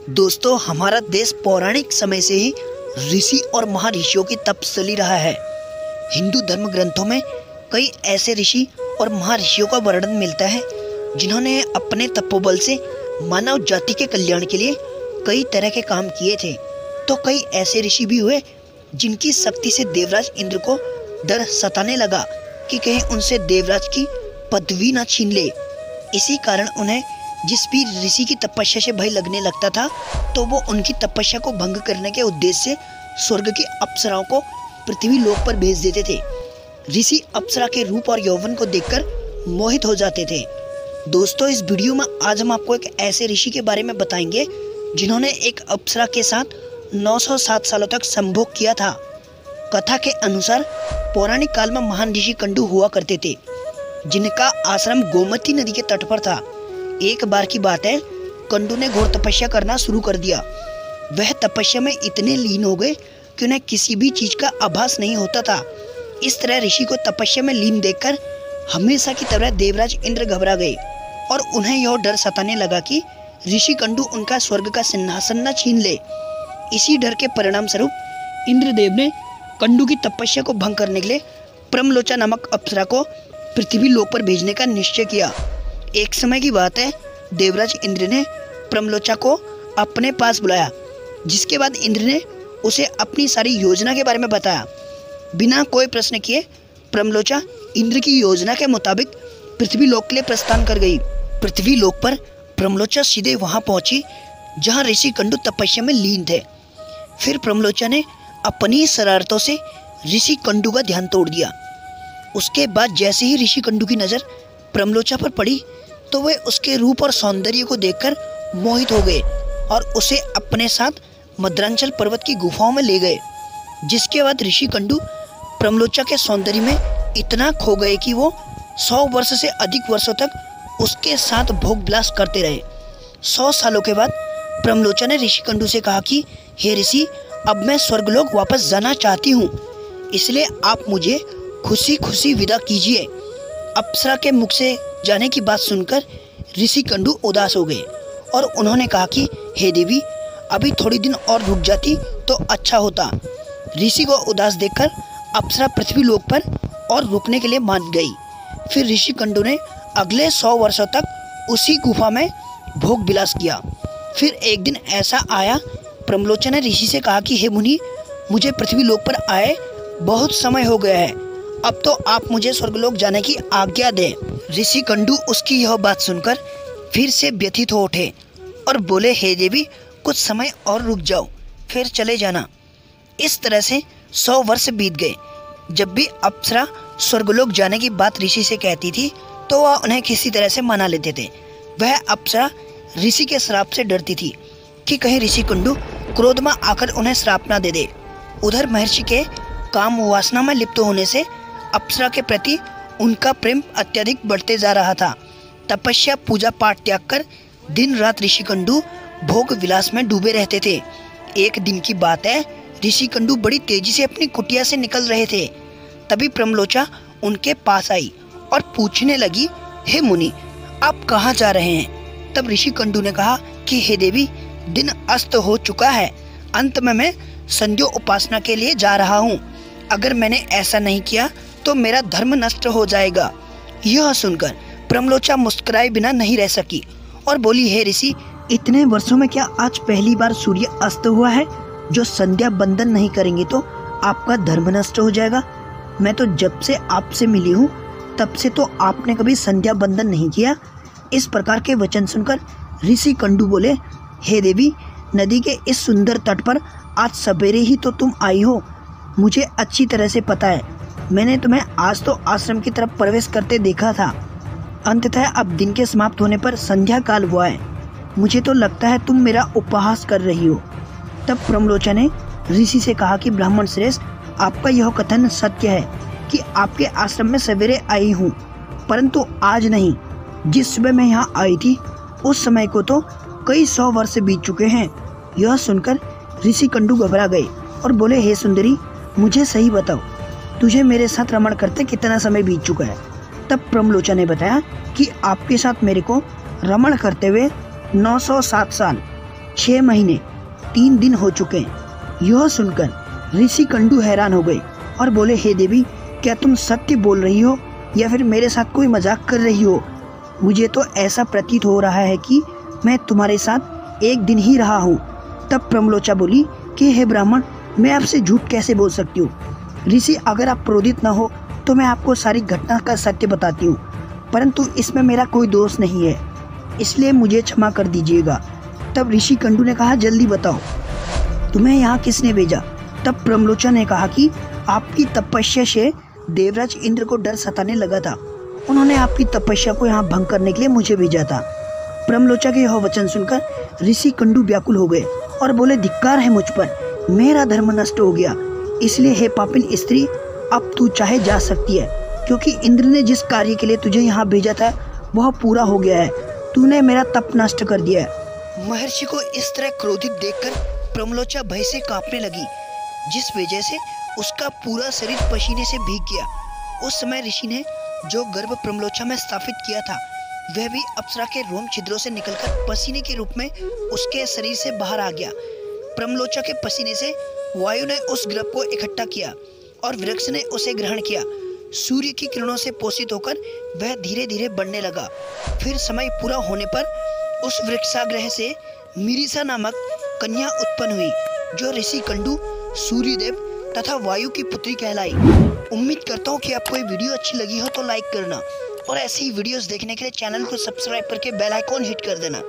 दोस्तों, हमारा देश पौराणिक समय से ही ऋषि और महर्षियों की तपस्या रहा है। हिंदू धर्म ग्रंथों में कई ऐसे ऋषि और महर्षियों का वर्णन मिलता है जिन्होंने अपने तपोबल से मानव जाति के कल्याण के लिए कई तरह के काम किए थे। तो कई ऐसे ऋषि भी हुए जिनकी शक्ति से देवराज इंद्र को डर सताने लगा कि कहीं उनसे देवराज की पदवी न छीन ले। इसी कारण उन्हें जिस भी ऋषि की तपस्या से भय लगने लगता था तो वो उनकी तपस्या को भंग करने के उद्देश्य से स्वर्ग की अप्सराओं को पृथ्वी लोक पर भेज देते थे। ऋषि अप्सरा के रूप और यौवन को देखकर मोहित हो जाते थे। दोस्तों, इस वीडियो में आज हम आपको एक ऐसे ऋषि के बारे में बताएंगे जिन्होंने एक अप्सरा के साथ 907 सालों तक संभोग किया था। कथा के अनुसार पौराणिक काल में महान ऋषि कंडू हुआ करते थे जिनका आश्रम गोमती नदी के तट पर था। एक बार की बात है, कंडू ने घोर तपस्या करना शुरू कर दिया। वह तपस्या में इतने लीन हो गए कि उन्हें किसी भी चीज का आभास नहीं होता था। इस तरह ऋषि को तपस्या में लीन देखकर हमेशा की तरह देवराज इंद्र घबरा गए और उन्हें यह डर सताने लगा कि ऋषि कंडू उनका स्वर्ग का सिंहासन न छीन ले। इसी डर के परिणाम स्वरूप इंद्रदेव ने कंडू की तपस्या को भंग करने के लिए प्रमलोचा नामक अप्सरा को पृथ्वी लोक पर भेजने का निश्चय किया। एक समय की बात है, देवराज इंद्र ने प्रमलोचा को अपने पास बुलाया, जिसके बाद इंद्र ने उसे अपनी सारी योजना के बारे में बताया। बिना कोई प्रश्न किए प्रमलोचा इंद्र की योजना के मुताबिक पृथ्वी लोक के लिए प्रस्थान कर गई। पृथ्वी लोक पर प्रमलोचा सीधे वहां पहुंची जहां ऋषि कंडू तपस्या में लीन थे। फिर प्रमलोचा ने अपनी शरारतों से ऋषि कंडू का ध्यान तोड़ दिया। उसके बाद जैसे ही ऋषि कंडू की नज़र प्रमलोचा पर पड़ी तो वे उसके रूप और सौंदर्य को देखकर मोहित हो गए और उसे अपने साथ मद्रांचल पर्वत की गुफाओं में ले गए। जिसके बाद ऋषि कंडू प्रमलोचा के सौंदर्य में इतना खो गए कि वो 100 वर्ष से अधिक वर्षों तक उसके साथ भोग विलास करते रहे। 100 सालों के बाद प्रमलोचा ने ऋषि कंडू से कहा कि हे ऋषि, अब मैं स्वर्गलोक वापस जाना चाहती हूँ, इसलिए आप मुझे खुशी खुशी विदा कीजिए। अप्सरा के मुख से जाने की बात सुनकर ऋषि कंडू उदास हो गए और उन्होंने कहा कि हे देवी, अभी थोड़ी दिन और रुक जाती तो अच्छा होता। ऋषि को उदास देखकर अप्सरा पृथ्वी लोक पर और रुकने के लिए मान गई। फिर ऋषि कंडू ने अगले 100 वर्षों तक उसी गुफा में भोग विलास किया। फिर एक दिन ऐसा आया, प्रमलोचा ने ऋषि से कहा कि हे मुनि, मुझे पृथ्वी लोक पर आए बहुत समय हो गया है, अब तो आप मुझे स्वर्गलोक जाने की आज्ञा दें। ऋषि कंडू उसकी यह बात सुनकर फिर से व्यथित हो उठे और बोले, हे देवी, कुछ समय और रुक जाओ, फिर चले जाना। इस तरह से 100 वर्ष बीत गए। जब भी अप्सरा स्वर्गलोक जाने की बात ऋषि से कहती थी तो वह उन्हें किसी तरह से मना लेते थे। वह अप्सरा ऋषि के श्राप से डरती थी कि कहीं ऋषि कंडू क्रोध में आकर उन्हें श्राप न दे दे। उधर महर्षि के काम वासना में लिप्त होने से अप्सरा के प्रति उनका प्रेम अत्यधिक बढ़ते जा रहा था। तपस्या पूजा पाठ त्याग कर दिन रात ऋषि कंडू भोग विलास में डूबे रहते थे। एक दिन की बात है, ऋषि कंडू बड़ी तेजी से अपनी कुटिया से निकल रहे थे। तभी प्रमलोचा उनके पास आई और पूछने लगी, हे मुनि, आप कहाँ जा रहे हैं? तब ऋषि कंडू ने कहा कि हे देवी, दिन अस्त हो चुका है, अंत में मैं संध्या उपासना के लिए जा रहा हूँ। अगर मैंने ऐसा नहीं किया तो मेरा धर्म नष्ट हो जाएगा। यह सुनकर प्रमलोचा मुस्कुराए बिना नहीं रह सकी और बोली, हे ऋषि, इतने वर्षों में क्या आज पहली बार सूर्य अस्त हुआ है? जो संध्या बंदन नहीं करेंगे तो आपका धर्म नष्ट हो जाएगा। मैं तो जब से आपसे मिली हूँ तब से तो आपने कभी संध्या बंदन नहीं किया। इस प्रकार के वचन सुनकर ऋषि कंडू बोले, हे देवी, नदी के इस सुंदर तट पर आज सवेरे ही तो तुम आई हो। मुझे अच्छी तरह से पता है, मैंने तुम्हें आज तो आश्रम की तरफ प्रवेश करते देखा था। अंततः अब दिन के समाप्त होने पर संध्या काल हुआ है। मुझे तो लगता है तुम मेरा उपहास कर रही हो। तब प्रमलोचा ने ऋषि से कहा कि ब्राह्मण श्रेष्ठ, आपका यह कथन सत्य है कि आपके आश्रम में सवेरे आई हूँ, परंतु आज नहीं। जिस सुबह मैं यहाँ आई थी उस समय को तो कई 100 वर्ष बीत चुके हैं। यह सुनकर ऋषि कंडू घबरा गए और बोले, हे सुंदरी, मुझे सही बताओ, तुझे मेरे साथ रमण करते कितना समय बीत चुका है? तब प्रमलोचा ने बताया कि आपके साथ मेरे को रमण करते हुए 907 साल 6 महीने 3 दिन हो चुके हैं। यह सुनकर ऋषि कंडू हैरान हो गए और बोले, हे देवी, क्या तुम सत्य बोल रही हो या फिर मेरे साथ कोई मजाक कर रही हो? मुझे तो ऐसा प्रतीत हो रहा है कि मैं तुम्हारे साथ 1 दिन ही रहा हूँ। तब प्रमलोचा बोली कि हे ब्राह्मण, मैं आपसे झूठ कैसे बोल सकती हूँ? ऋषि, अगर आप क्रोधित न हो तो मैं आपको सारी घटना का सत्य बताती हूँ, परंतु इसमें मेरा कोई दोष नहीं है, इसलिए मुझे क्षमा कर दीजिएगा। तब ऋषि कंडू ने कहा, जल्दी बताओ, तुम्हें यहाँ किसने भेजा? तब प्रमलोचा ने कहा कि आपकी तपस्या से देवराज इंद्र को डर सताने लगा था, उन्होंने आपकी तपस्या को यहाँ भंग करने के लिए मुझे भेजा था। प्रमलोचा के यह वचन सुनकर ऋषि कंडू व्याकुल हो गए और बोले, धिक्कार है मुझ पर, मेरा धर्म नष्ट हो गया, इसलिए हे पापिन स्त्री, अब तू चाहे जा सकती है, क्योंकि इंद्र ने जिस कार्य के लिए तुझे यहाँ भेजा था वह पूरा हो गया है, तूने मेरा तप नष्ट कर दिया है। महर्षि को इस तरह क्रोधित देखकर प्रमलोचा भय से कांपने लगी, जिस वजह से उसका पूरा शरीर पसीने से भीग गया। उस समय ऋषि ने जो गर्भ प्रमलोचा में स्थापित किया था वह भी अप्सरा के रोम छिद्रों से निकलकर पसीने के रूप में उसके शरीर से बाहर आ गया। प्रमलोचा के पसीने से वायु ने उस गर्भ को इकट्ठा किया और वृक्ष ने उसे ग्रहण किया। सूर्य की किरणों से पोषित होकर वह धीरे धीरे बढ़ने लगा। फिर समय पूरा होने पर उस वृक्षाग्रह से मिरिसा नामक कन्या उत्पन्न हुई, जो ऋषि कंडू, सूर्यदेव तथा वायु की पुत्री कहलाई। उम्मीद करता हूँ कि आपको ये वीडियो अच्छी लगी हो तो लाइक करना और ऐसी ही वीडियोस देखने के लिए चैनल को सब्सक्राइब करके बेल आइकॉन हिट कर देना।